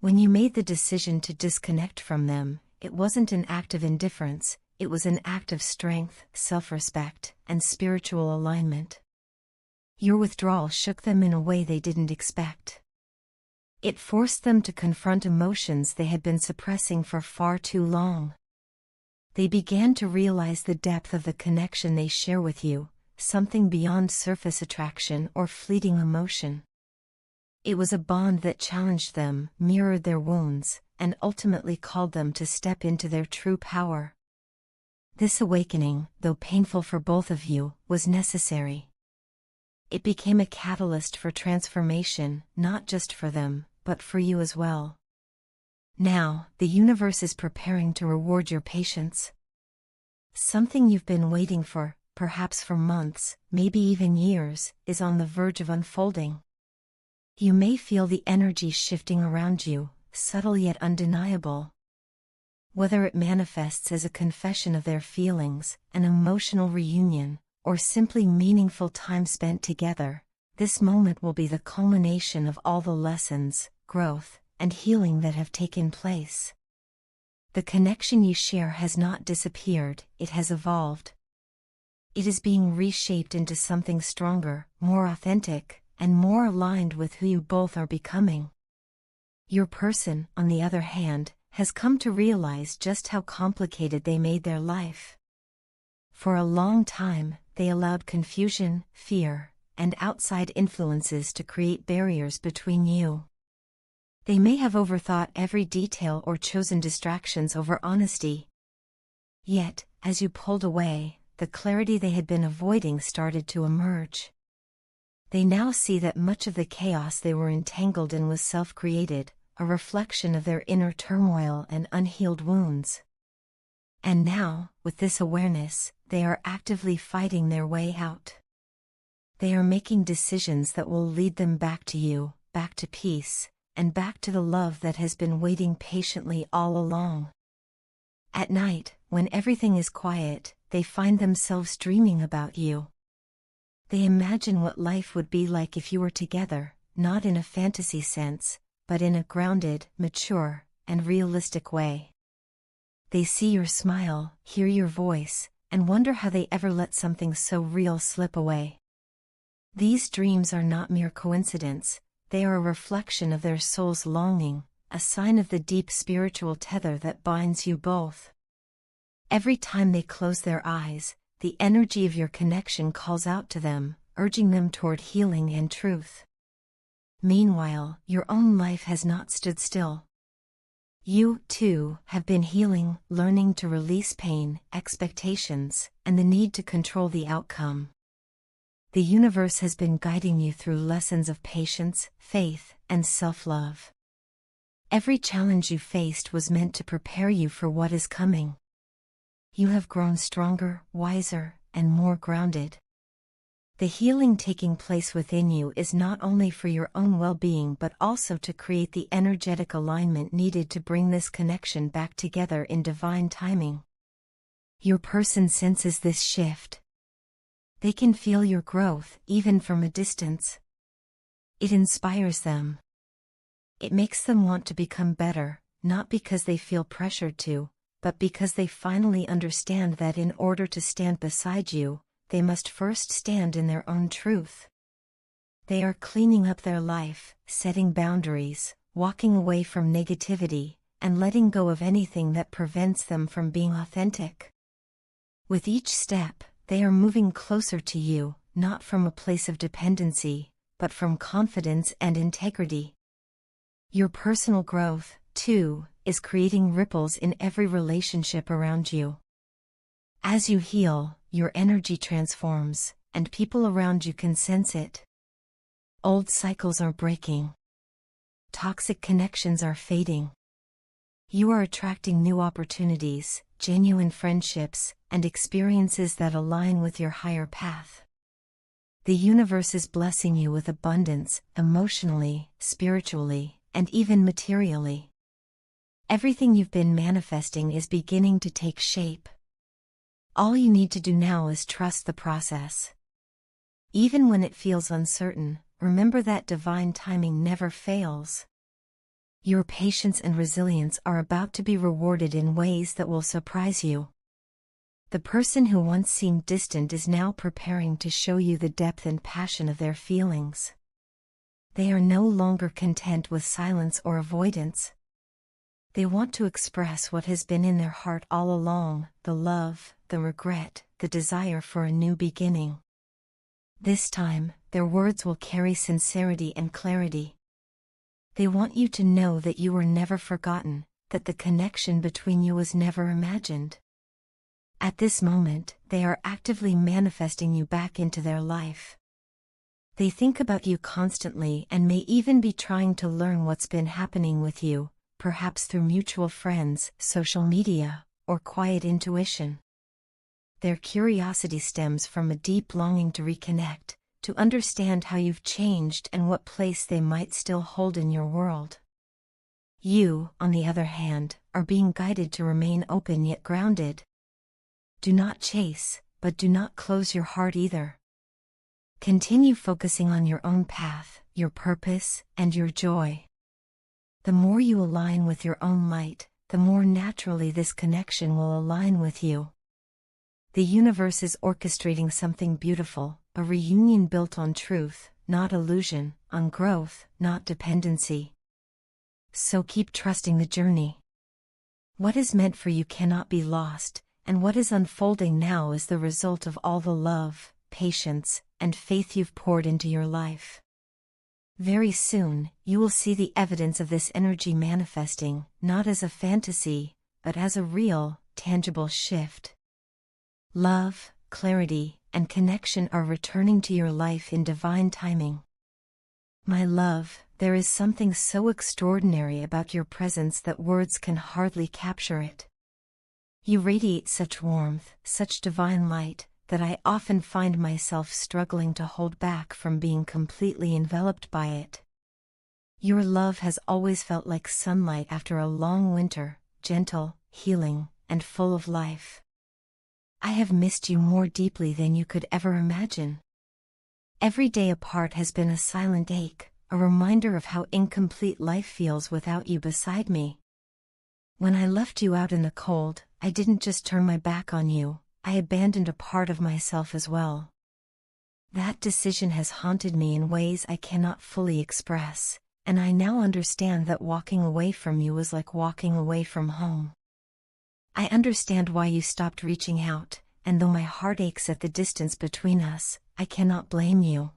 When you made the decision to disconnect from them, it wasn't an act of indifference, it was an act of strength, self-respect, and spiritual alignment. Your withdrawal shook them in a way they didn't expect. It forced them to confront emotions they had been suppressing for far too long. They began to realize the depth of the connection they share with you, something beyond surface attraction or fleeting emotion. It was a bond that challenged them, mirrored their wounds, and ultimately called them to step into their true power. This awakening, though painful for both of you, was necessary. It became a catalyst for transformation, not just for them, but for you as well. Now, the universe is preparing to reward your patience. Something you've been waiting for, perhaps for months, maybe even years, is on the verge of unfolding. You may feel the energy shifting around you, subtle yet undeniable. Whether it manifests as a confession of their feelings, an emotional reunion, or simply meaningful time spent together, this moment will be the culmination of all the lessons, growth, and healing that have taken place. The connection you share has not disappeared, it has evolved. It is being reshaped into something stronger, more authentic, and more aligned with who you both are becoming. Your person, on the other hand, has come to realize just how complicated they made their life. For a long time, they allowed confusion, fear, and outside influences to create barriers between you. They may have overthought every detail or chosen distractions over honesty. Yet, as you pulled away, the clarity they had been avoiding started to emerge. They now see that much of the chaos they were entangled in was self-created, a reflection of their inner turmoil and unhealed wounds. And now, with this awareness, they are actively fighting their way out. They are making decisions that will lead them back to you, back to peace, and back to the love that has been waiting patiently all along. At night, when everything is quiet, they find themselves dreaming about you. They imagine what life would be like if you were together, not in a fantasy sense, but in a grounded, mature, and realistic way. They see your smile, hear your voice, and wonder how they ever let something so real slip away. These dreams are not mere coincidence, they are a reflection of their soul's longing, a sign of the deep spiritual tether that binds you both. Every time they close their eyes, the energy of your connection calls out to them, urging them toward healing and truth. Meanwhile, your own life has not stood still. You, too, have been healing, learning to release pain, expectations, and the need to control the outcome. The universe has been guiding you through lessons of patience, faith, and self-love. Every challenge you faced was meant to prepare you for what is coming. You have grown stronger, wiser, and more grounded. The healing taking place within you is not only for your own well-being but also to create the energetic alignment needed to bring this connection back together in divine timing. Your person senses this shift. They can feel your growth, even from a distance. It inspires them. It makes them want to become better, not because they feel pressured to, but because they finally understand that in order to stand beside you, they must first stand in their own truth. They are cleaning up their life, setting boundaries, walking away from negativity, and letting go of anything that prevents them from being authentic. With each step, they are moving closer to you, not from a place of dependency, but from confidence and integrity. Your personal growth, too, is creating ripples in every relationship around you. As you heal, your energy transforms, and people around you can sense it. Old cycles are breaking. Toxic connections are fading. You are attracting new opportunities, genuine friendships, and experiences that align with your higher path. The universe is blessing you with abundance, emotionally, spiritually, and even materially. Everything you've been manifesting is beginning to take shape. All you need to do now is trust the process. Even when it feels uncertain, remember that divine timing never fails. Your patience and resilience are about to be rewarded in ways that will surprise you. The person who once seemed distant is now preparing to show you the depth and passion of their feelings. They are no longer content with silence or avoidance. They want to express what has been in their heart all along, the love, the regret, the desire for a new beginning. This time, their words will carry sincerity and clarity. They want you to know that you were never forgotten, that the connection between you was never imagined. At this moment, they are actively manifesting you back into their life. They think about you constantly and may even be trying to learn what's been happening with you, perhaps through mutual friends, social media, or quiet intuition. Their curiosity stems from a deep longing to reconnect, to understand how you've changed and what place they might still hold in your world. You, on the other hand, are being guided to remain open yet grounded. Do not chase, but do not close your heart either. Continue focusing on your own path, your purpose, and your joy. The more you align with your own light, the more naturally this connection will align with you. The universe is orchestrating something beautiful, a reunion built on truth, not illusion, on growth, not dependency. So keep trusting the journey. What is meant for you cannot be lost, and what is unfolding now is the result of all the love, patience, and faith you've poured into your life. Very soon, you will see the evidence of this energy manifesting, not as a fantasy, but as a real, tangible shift. Love, clarity, and connection are returning to your life in divine timing. My love, there is something so extraordinary about your presence that words can hardly capture it. You radiate such warmth, such divine light, that I often find myself struggling to hold back from being completely enveloped by it. Your love has always felt like sunlight after a long winter, gentle, healing, and full of life. I have missed you more deeply than you could ever imagine. Every day apart has been a silent ache, a reminder of how incomplete life feels without you beside me. When I left you out in the cold, I didn't just turn my back on you, I abandoned a part of myself as well. That decision has haunted me in ways I cannot fully express, and I now understand that walking away from you was like walking away from home. I understand why you stopped reaching out, and though my heart aches at the distance between us, I cannot blame you.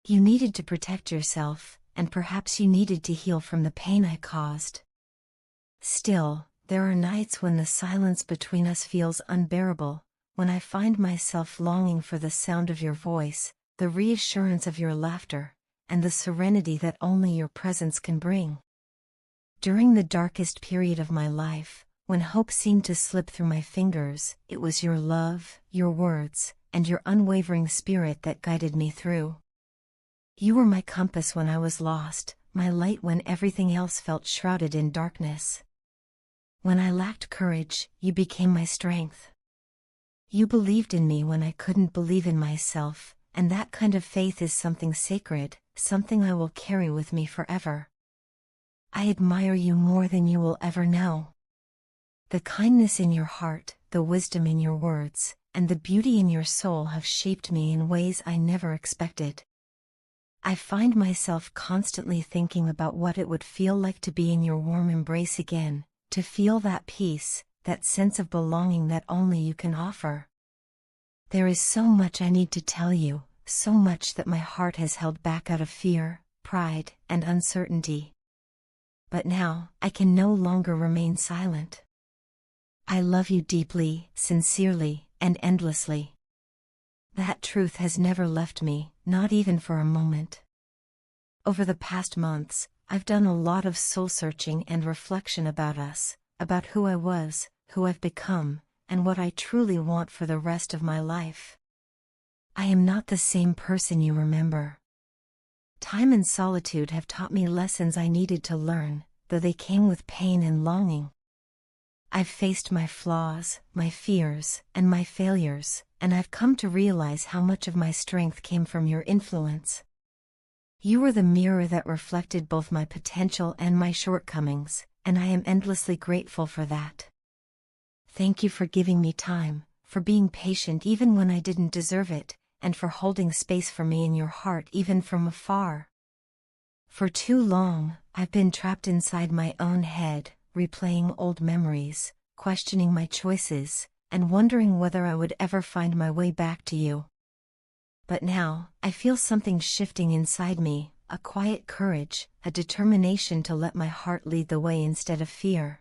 You needed to protect yourself, and perhaps you needed to heal from the pain I caused. Still, there are nights when the silence between us feels unbearable, when I find myself longing for the sound of your voice, the reassurance of your laughter, and the serenity that only your presence can bring. During the darkest period of my life, when hope seemed to slip through my fingers, it was your love, your words, and your unwavering spirit that guided me through. You were my compass when I was lost, my light when everything else felt shrouded in darkness. When I lacked courage, you became my strength. You believed in me when I couldn't believe in myself, and that kind of faith is something sacred, something I will carry with me forever. I admire you more than you will ever know. The kindness in your heart, the wisdom in your words, and the beauty in your soul have shaped me in ways I never expected. I find myself constantly thinking about what it would feel like to be in your warm embrace again, to feel that peace, that sense of belonging that only you can offer. There is so much I need to tell you, so much that my heart has held back out of fear, pride, and uncertainty. But now, I can no longer remain silent. I love you deeply, sincerely, and endlessly. That truth has never left me, not even for a moment. Over the past months, I've done a lot of soul-searching and reflection about us, about who I was, who I've become, and what I truly want for the rest of my life. I am not the same person you remember. Time and solitude have taught me lessons I needed to learn, though they came with pain and longing. I've faced my flaws, my fears, and my failures, and I've come to realize how much of my strength came from your influence. You were the mirror that reflected both my potential and my shortcomings, and I am endlessly grateful for that. Thank you for giving me time, for being patient even when I didn't deserve it, and for holding space for me in your heart even from afar. For too long, I've been trapped inside my own head, replaying old memories, questioning my choices, and wondering whether I would ever find my way back to you. But now, I feel something shifting inside me, a quiet courage, a determination to let my heart lead the way instead of fear.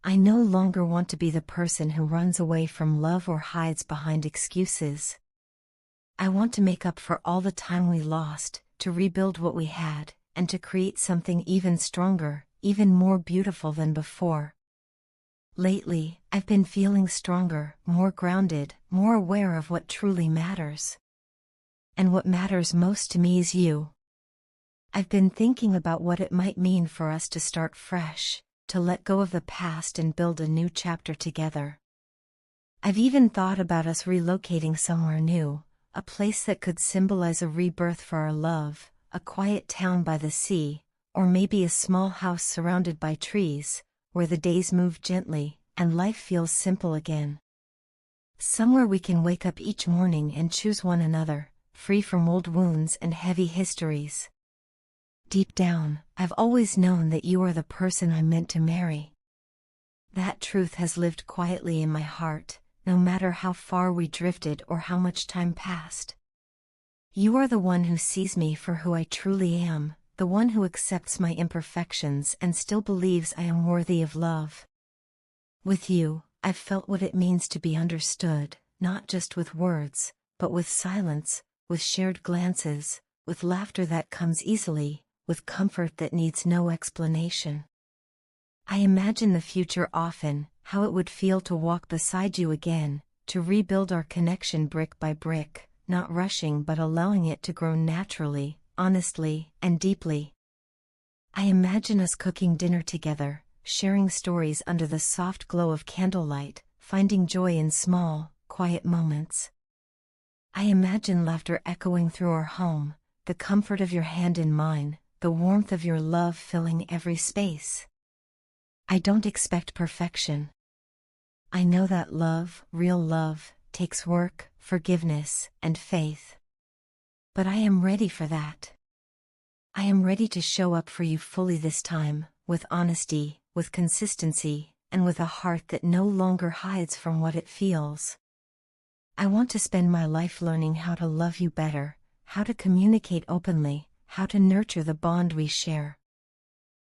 I no longer want to be the person who runs away from love or hides behind excuses. I want to make up for all the time we lost, to rebuild what we had, and to create something even stronger, even more beautiful than before. Lately, I've been feeling stronger, more grounded, more aware of what truly matters. And what matters most to me is you. I've been thinking about what it might mean for us to start fresh, to let go of the past and build a new chapter together. I've even thought about us relocating somewhere new, a place that could symbolize a rebirth for our love, a quiet town by the sea, or maybe a small house surrounded by trees, where the days move gently, and life feels simple again. Somewhere we can wake up each morning and choose one another, free from old wounds and heavy histories. Deep down, I've always known that you are the person I'm meant to marry. That truth has lived quietly in my heart, no matter how far we drifted or how much time passed. You are the one who sees me for who I truly am, the one who accepts my imperfections and still believes I am worthy of love. With you, I've felt what it means to be understood, not just with words, but with silence, with shared glances, with laughter that comes easily, with comfort that needs no explanation. I imagine the future often, how it would feel to walk beside you again, to rebuild our connection brick by brick, not rushing but allowing it to grow naturally, honestly, and deeply. I imagine us cooking dinner together, sharing stories under the soft glow of candlelight, finding joy in small, quiet moments. I imagine laughter echoing through our home, the comfort of your hand in mine, the warmth of your love filling every space. I don't expect perfection. I know that love, real love, takes work, forgiveness, and faith. But I am ready for that. I am ready to show up for you fully this time, with honesty, with consistency, and with a heart that no longer hides from what it feels. I want to spend my life learning how to love you better, how to communicate openly, how to nurture the bond we share.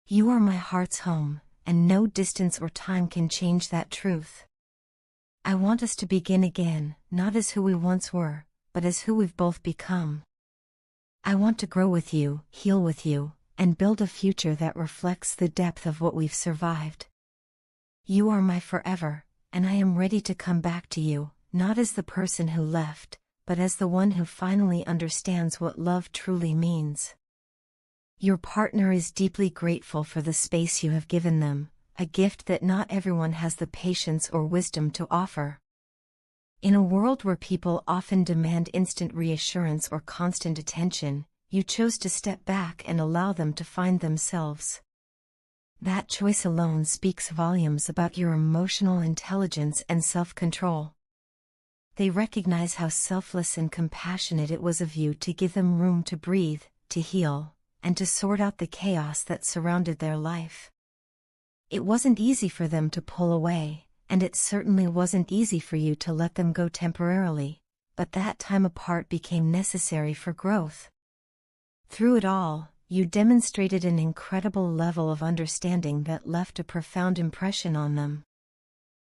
You are my heart's home, and no distance or time can change that truth. I want us to begin again, not as who we once were, but as who we've both become. I want to grow with you, heal with you, and build a future that reflects the depth of what we've survived. You are my forever, and I am ready to come back to you, not as the person who left, but as the one who finally understands what love truly means. Your partner is deeply grateful for the space you have given them, a gift that not everyone has the patience or wisdom to offer. In a world where people often demand instant reassurance or constant attention, you chose to step back and allow them to find themselves. That choice alone speaks volumes about your emotional intelligence and self-control. They recognize how selfless and compassionate it was of you to give them room to breathe, to heal, and to sort out the chaos that surrounded their life. It wasn't easy for them to pull away, and it certainly wasn't easy for you to let them go temporarily, but that time apart became necessary for growth. Through it all, you demonstrated an incredible level of understanding that left a profound impression on them.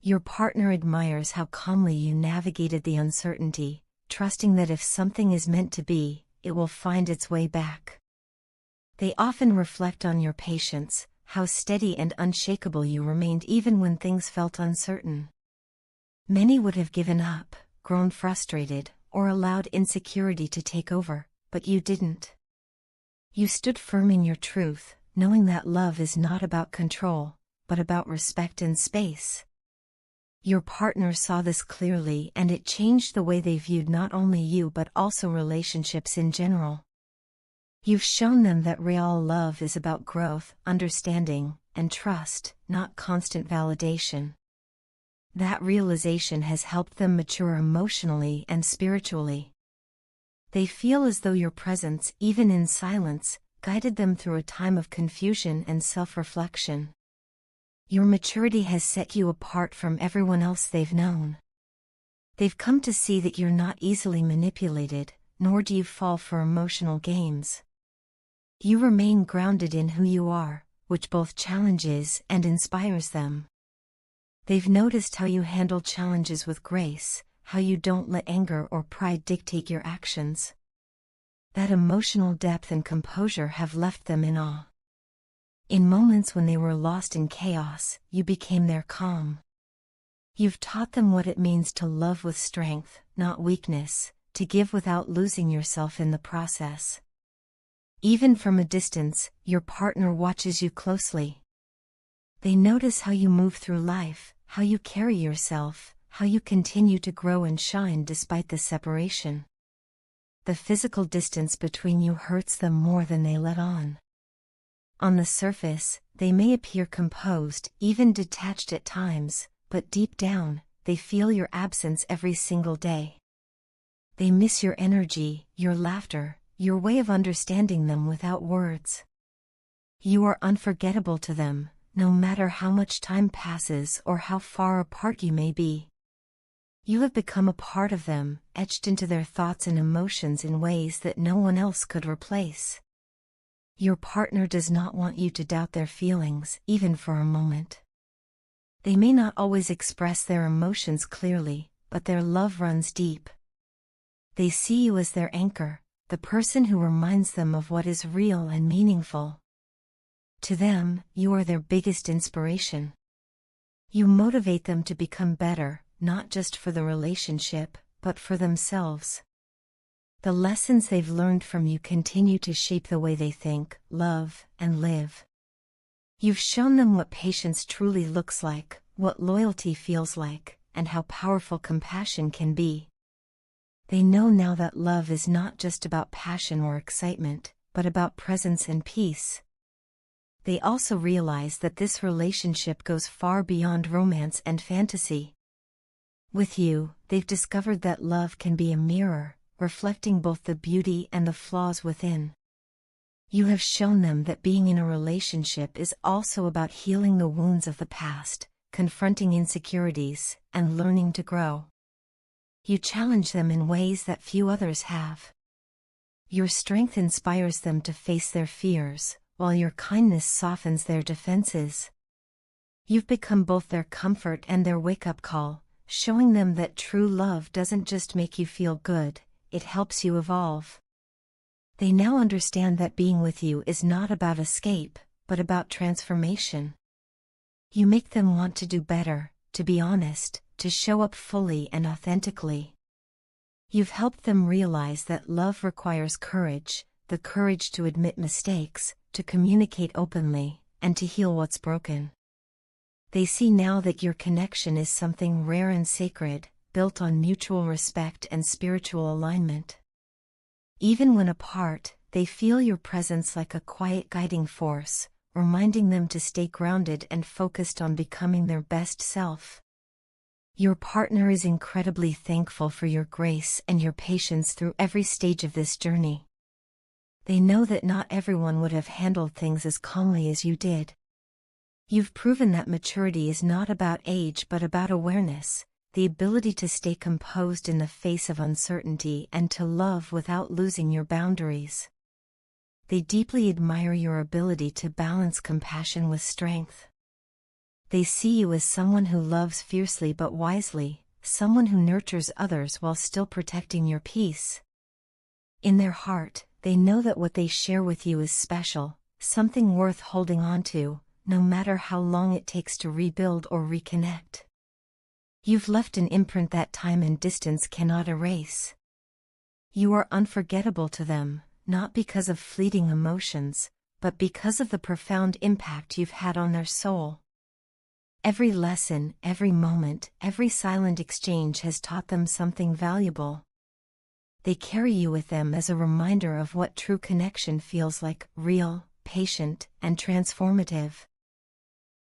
Your partner admires how calmly you navigated the uncertainty, trusting that if something is meant to be, it will find its way back. They often reflect on your patience, how steady and unshakable you remained even when things felt uncertain. Many would have given up, grown frustrated, or allowed insecurity to take over, but you didn't. You stood firm in your truth, knowing that love is not about control, but about respect and space. Your partner saw this clearly, and it changed the way they viewed not only you but also relationships in general. You've shown them that real love is about growth, understanding, and trust, not constant validation. That realization has helped them mature emotionally and spiritually. They feel as though your presence, even in silence, guided them through a time of confusion and self-reflection. Your maturity has set you apart from everyone else they've known. They've come to see that you're not easily manipulated, nor do you fall for emotional games. You remain grounded in who you are, which both challenges and inspires them. They've noticed how you handle challenges with grace, how you don't let anger or pride dictate your actions. That emotional depth and composure have left them in awe. In moments when they were lost in chaos, you became their calm. You've taught them what it means to love with strength, not weakness, to give without losing yourself in the process. Even from a distance, your partner watches you closely. They notice how you move through life, how you carry yourself, how you continue to grow and shine despite the separation. The physical distance between you hurts them more than they let on. On the surface, they may appear composed, even detached at times, but deep down, they feel your absence every single day. They miss your energy, your laughter, your way of understanding them without words. You are unforgettable to them, no matter how much time passes or how far apart you may be. You have become a part of them, etched into their thoughts and emotions in ways that no one else could replace. Your partner does not want you to doubt their feelings, even for a moment. They may not always express their emotions clearly, but their love runs deep. They see you as their anchor, the person who reminds them of what is real and meaningful. To them, you are their biggest inspiration. You motivate them to become better, not just for the relationship, but for themselves. The lessons they've learned from you continue to shape the way they think, love, and live. You've shown them what patience truly looks like, what loyalty feels like, and how powerful compassion can be. They know now that love is not just about passion or excitement, but about presence and peace. They also realize that this relationship goes far beyond romance and fantasy. With you, they've discovered that love can be a mirror, reflecting both the beauty and the flaws within. You have shown them that being in a relationship is also about healing the wounds of the past, confronting insecurities, and learning to grow. You challenge them in ways that few others have. Your strength inspires them to face their fears, while your kindness softens their defenses. You've become both their comfort and their wake-up call, showing them that true love doesn't just make you feel good, it helps you evolve. They now understand that being with you is not about escape, but about transformation. You make them want to do better, to be honest, to show up fully and authentically. You've helped them realize that love requires courage, the courage to admit mistakes, to communicate openly, and to heal what's broken. They see now that your connection is something rare and sacred, built on mutual respect and spiritual alignment. Even when apart, they feel your presence like a quiet guiding force, reminding them to stay grounded and focused on becoming their best self. Your partner is incredibly thankful for your grace and your patience through every stage of this journey. They know that not everyone would have handled things as calmly as you did. You've proven that maturity is not about age but about awareness, the ability to stay composed in the face of uncertainty and to love without losing your boundaries. They deeply admire your ability to balance compassion with strength. They see you as someone who loves fiercely but wisely, someone who nurtures others while still protecting your peace. In their heart, they know that what they share with you is special, something worth holding on to, no matter how long it takes to rebuild or reconnect. You've left an imprint that time and distance cannot erase. You are unforgettable to them, not because of fleeting emotions, but because of the profound impact you've had on their soul. Every lesson, every moment, every silent exchange has taught them something valuable. They carry you with them as a reminder of what true connection feels like: real, patient, and transformative.